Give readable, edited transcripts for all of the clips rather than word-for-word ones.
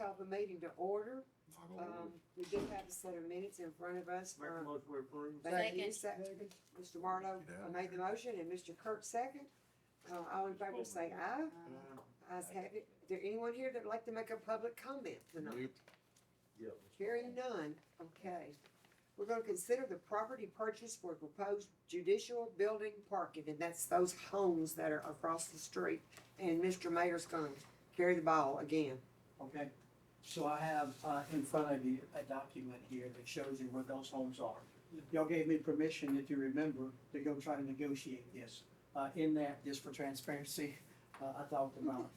call the meeting to order. We do have a set of minutes in front of us. Make a motion to approve. Thank you. Second. Mr. Marlowe made the motion and Mr. Kirk second. All in favor say aye. Ayes have it. Is there anyone here that would like to make a public comment tonight? Yep. Hearing none, okay. We're gonna consider the property purchase for proposed judicial building parking, and that's those homes that are across the street. And Mr. Mayor's gonna carry the ball again. Okay, so I have in front of you a document here that shows you where those homes are. Y'all gave me permission, if you remember, to go try to negotiate this. In that, just for transparency, I talked about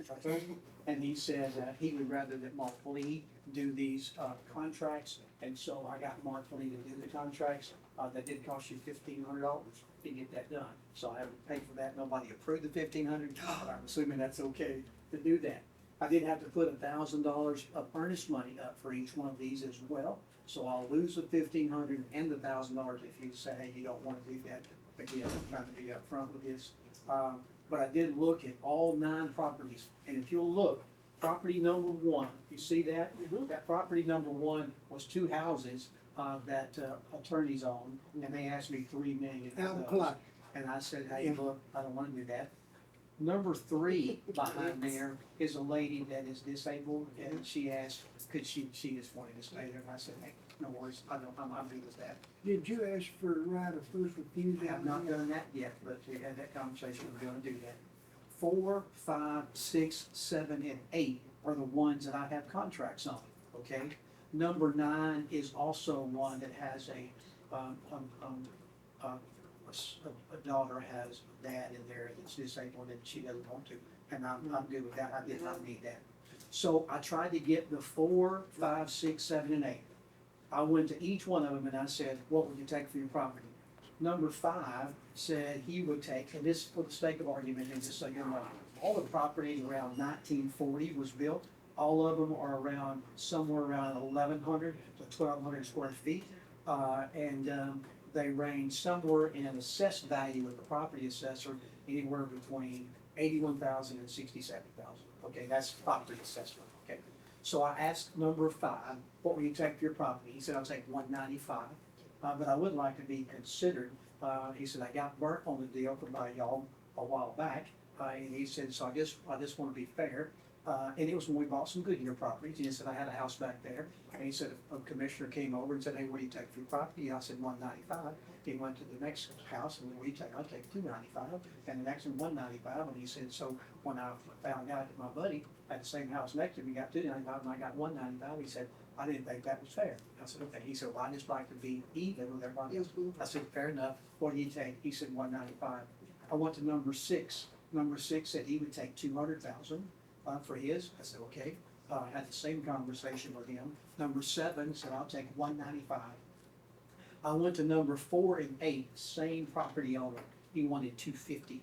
and he said he would rather that Mark Lee do these contracts. And so I got Mark Lee to do the contracts. That did cost you $1,500 to get that done. So I haven't paid for that. Nobody approved the $1,500, but I'm assuming that's okay to do that. I did have to put $1,000 of earnest money up for each one of these as well. So I'll lose the $1,500 and the $1,000 if you say, hey, you don't want to do that. Again, I'm trying to be upfront with this. But I did look at all 9 properties. And if you'll look, property number 1, you see that? That property number 1 was 2 houses that attorneys owned, and they asked me $3 million. Out the clock. And I said, hey, look, I don't want to do that. Number 3 behind there is a lady that is disabled, and she asked, could she just wanted to stay there, and I said, hey, no worries, I'm good with that. Did you ask for a right of first refusal? I have not done that yet, but we had that conversation, we're gonna do that. 4, 5, 6, 7, and 8 are the ones that I have contracts on, okay? Number 9 is also one that has a daughter has a dad in there that's disabled and she doesn't want to, and I'm good with that, I did not need that. So I tried to get the 4, 5, 6, 7, and 8. I went to each one of them and I said, what would you take for your property? Number 5 said he would take, and this for the sake of argument, and just so you know, all the property around 1940 was built. All of them are around, somewhere around 1,100 to 1,200 square feet. They range somewhere in an assessed value with the property assessor, anywhere between 81,000 and 67,000. Okay, that's property assessment, okay? So I asked number 5, what will you take for your property? He said, I'll take 195, but I would like to be considered. He said, I got burnt on the deal by y'all a while back, and he said, so I just want to be fair. And it was when we bought some Goodyear properties. He said, I had a house back there. And he said, a commissioner came over and said, hey, what do you take for your property? I said, 195. He went to the next house and what do you take? I'll take 295. And the next one, 195. And he said, so when I found out that my buddy had the same house next to me, got 295 and I got 195, he said, I didn't think that was fair. I said, okay. He said, well, I just like to be even with everybody else. I said, fair enough. What do you take? He said, 195. I went to number 6. Number 6 said he would take 200,000. For his, I said, okay. I had the same conversation with him. Number 7 said, I'll take 195. I went to number 4 and 8, same property owner. He wanted 250.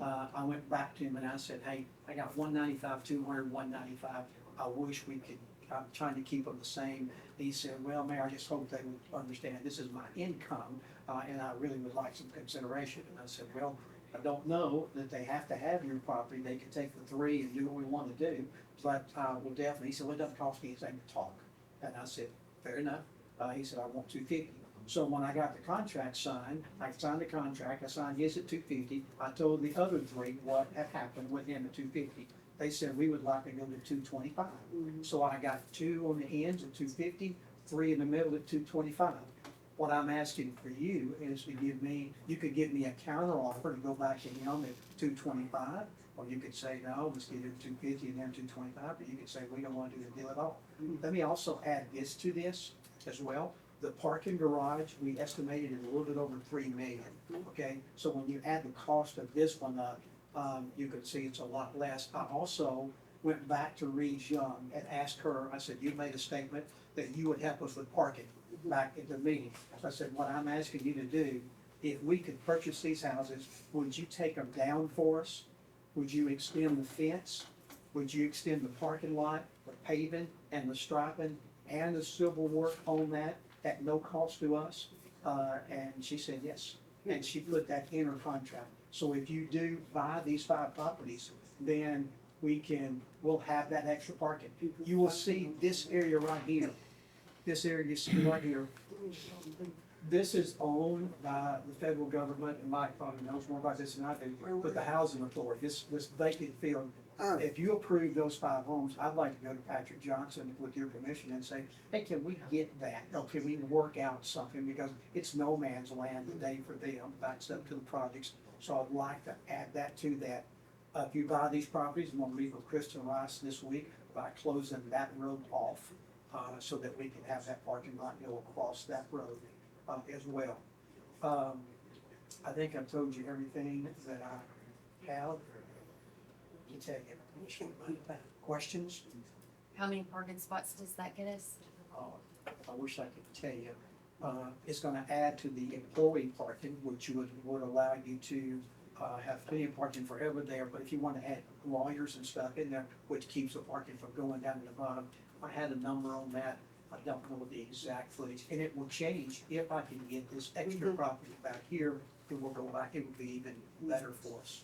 I went back to him and I said, hey, I got 195, 200, 195. I wish we could, I'm trying to keep them the same. He said, well, Mayor, I just hope they would understand this is my income, and I really would like some consideration. And I said, well, I don't know that they have to have your property. They can take the 3 and do what we want to do. But we'll definitely, he said, well, it doesn't cost me anything to talk. And I said, fair enough. He said, I want 250. So when I got the contract signed, I signed the contract, I signed his at 250. I told the other 3 what had happened with him at 250. They said, we would like to go to 225. So I got 2 on the ends at 250, 3 in the middle at 225. What I'm asking for you is to give me, you could give me a counter offer to go back to him at 225, or you could say, no, let's get it at 250 and then 225, or you could say, we don't want to do the deal at all. Let me also add this to this as well. The parking garage, we estimated it a little bit over $3 million, okay? So when you add the cost of this one up, you can see it's a lot less. I also went back to Reeves Young and asked her, I said, you made a statement that you would help us with parking back at the meeting. So I said, what I'm asking you to do, if we could purchase these houses, would you take them down for us? Would you extend the fence? Would you extend the parking lot, the paving and the striping and the civil work on that at no cost to us? And she said yes. And she put that in her contract. So if you do buy these 5 properties, then we'll have that extra parking. You will see this area right here, this area you see right here. This is owned by the federal government, and Mike probably knows more about this than I do, but the housing authority, this vacant field. Oh, If you approve those 5 homes, I'd like to go to Patrick Johnson with your permission and say, hey, can we get that? Or can we work out something? Because it's no man's land today for them, backs up to the projects. So I'd like to add that to that. If you buy these properties, I'm gonna meet with Kristen Rice this week by closing that road off, so that we can have that parking lot go across that road, as well. I think I've told you everything that I have to tell you. Questions? How many parking spots does that get us? I wish I could tell you. It's gonna add to the employee parking, which would allow you to, have plenty of parking forever there, but if you wanna add lawyers and stuff in there, which keeps the parking from going down to the bottom, I had a number on that. I don't know the exact footage, and it will change if I can get this extra property back here, it will go back, it will be even better for us.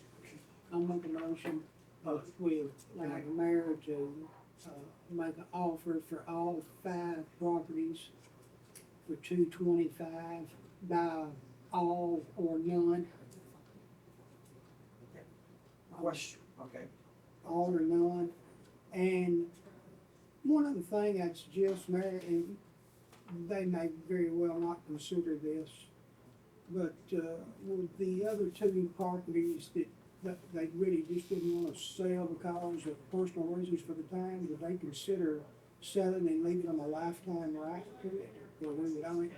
I'll make a motion with, like, the mayor to, make an offer for all 5 properties for $225, buy all or none, Question, okay? all or none. And one other thing I'd suggest, Mayor, and they may very well not consider this, but, with the other 2 properties that they really just didn't wanna sell because of personal reasons for the time, do they consider selling and leaving them a lifetime right to it, or we would own it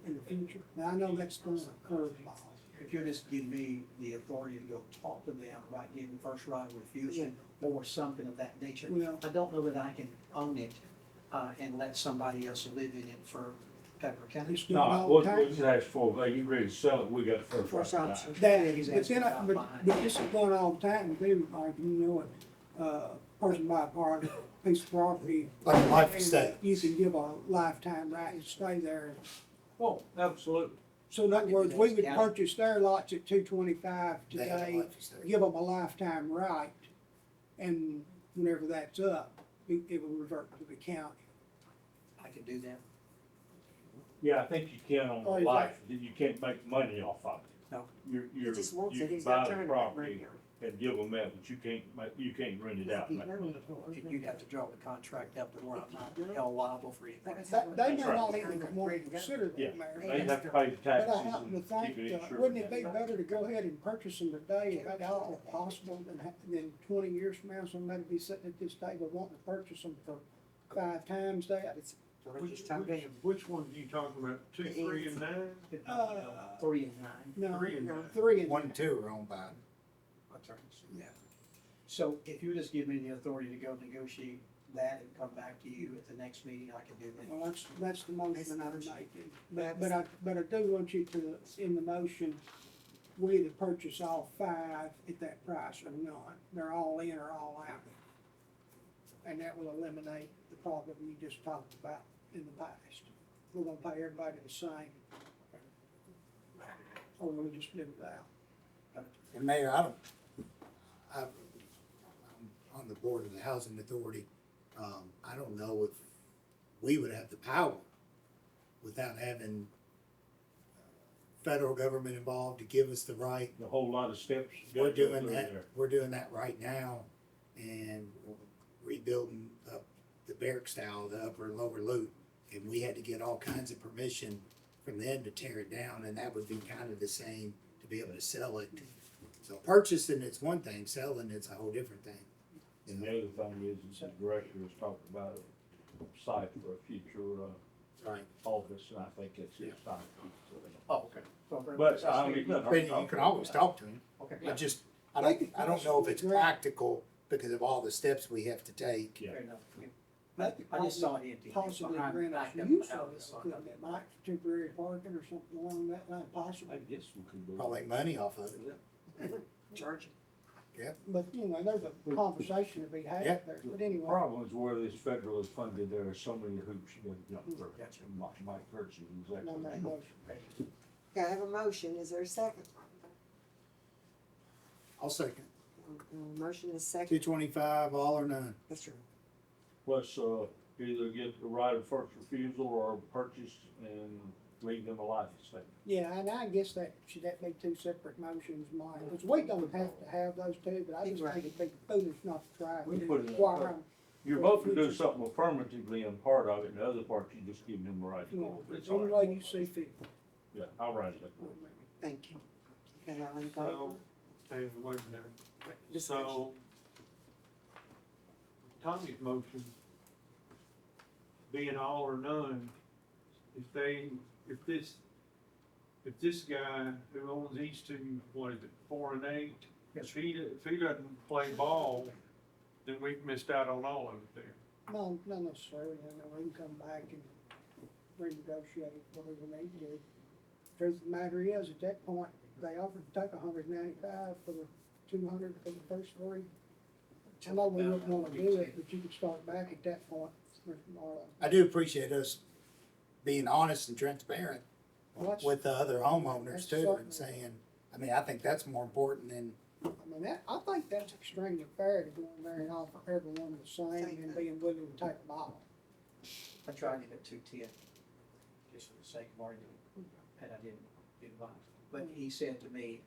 in the future? Now, I know that's going to curveball. If you just give me the authority to go talk to them about getting first right of refusal or something of that nature. Well- I don't know that I can own it, and let somebody else live in it for Pepper County. It's done No, all the what time. we asked for, they get ready to sell it, we got the first First right to option. buy. That, He's but asking then, about buying. but this is going all the time, too, like, you know, person buy a part, piece of property. Like a life and estate. You can give a lifetime right to stay there. Oh, absolutely. So in other words, we would purchase their lots at $225 They have a today, life estate. give them a lifetime right, and whenever that's up, it will revert to the county. I can do that. Yeah, I think you can on Oh, the is life, that you can't make money off of it. No. You're, he just wants you it, can he's buy got the turned property and give them that, but you can't rent it out and make money. You'd have to draw the contract up to where I'm not held liable for anything. They may That's not right. even want to consider Yeah. that, Mayor. They have to pay the But I taxes happen to and think, keep it insured. wouldn't it be better to go ahead and purchase them today, if at all possible, than 20 years from now, somebody be sitting at this table wanting to purchase them for 5 times that? Which ones are you talking about? 2, 3, and 9? 3 and 9. No, 3 and 9. 3 and 1 and 2 are owned by Yeah. So if you just give me the authority to go negotiate that and come back to you at the next meeting, I can do that. Well, that's the motion I'm making. But I do want you to, in the motion, we either purchase all 5 at that price or none. They're all in or all out. And that will eliminate the problem you just talked about in the past. We're gonna pay everybody the same. Or we'll just live it out. And Mayor, I'm on the board of the Housing Authority. I don't know if we would have the power without having federal government involved to give us the right. A whole lot of steps. you We're gotta go doing through that, there. we're doing that right now and rebuilding up the barrack style, the upper and lower loop. And we had to get all kinds of permission from them to tear it down, and that would be kind of the same to be able to sell it. So purchasing it's one thing, selling it's a whole different thing. And the other thing is the director has talked about a site for a future, Right. office, and I think it's his time. Oh, okay. So very But, much. I mean, look, But you can always talk to him. Okay. I don't know if it's practical because of all the steps we have to take. Yeah. Fair enough. I just saw it empty. Possibly Behind- grant us back up use behind of this it, one. couldn't it, Mike, for temporary parking or something along that line, possibly. I guess we could do. Probably make money off of it. Charge. But, you know, there's a conversation to be had Yeah. there, but The anyway. problem is where this federal is funded, there are so many hoops you gotta jump through. Gotcha. Mike Kurtz is exactly. No, no, right. motion. Okay, I have a motion, is there a second? I'll second. Motion is second. 225, all or none. Yes, sir. Plus, either get the right of first refusal or purchase and leave them a life estate. Yeah, and I guess should that be two separate motions, Mike? Because we don't have to have those two, but I just think it'd be foolish not to try. We can put it in. Require 'em. You're both to do something affirmatively in part of it, and the other part, you just give them the right to Yeah, go. It's any all right. way you see fit. Yeah, I'll write it. Thank you. Okay, all in favor? So, hey, wait a minute. Discussion. So, Tommy's motion, being all or none, if this guy who owns these two, what is it, 4 and 8? If he doesn't play ball, then we've missed out on all of it there. No, not necessarily, I mean, we can come back and renegotiate whatever we need to. Truth of the matter is, at that point, they offered to take $195 for the 200 for the first three. I know we wouldn't wanna do it, but you could start back at that point, Mr. Marlowe. I do appreciate us being honest and transparent Well, that's- with the other homeowners That's too, and certainly- saying, I mean, I think that's more important than, I mean, I think that's extremely fair to go in there and offer everyone the same and being willing to take them all. I tried it at 210, just for the sake of argument, and I didn't buy it. But he said to me,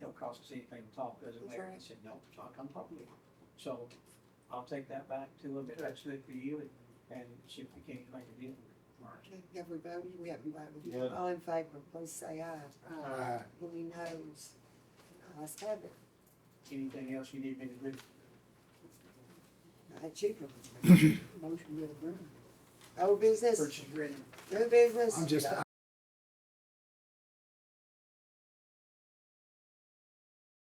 don't cost us anything to talk, does it, That's Larry? right. I said, no, talk, I'm talking to you. So I'll take that back to him, if that's good for you, and see if we can't make a deal. Okay, have we voted? We haven't voted. Yeah. All in favor, please say aye. uh, Any noes? Let's have it. Anything else you need me to do? That's you. Motion to adjourn. Old business, Purchase ready. new business. I'm just,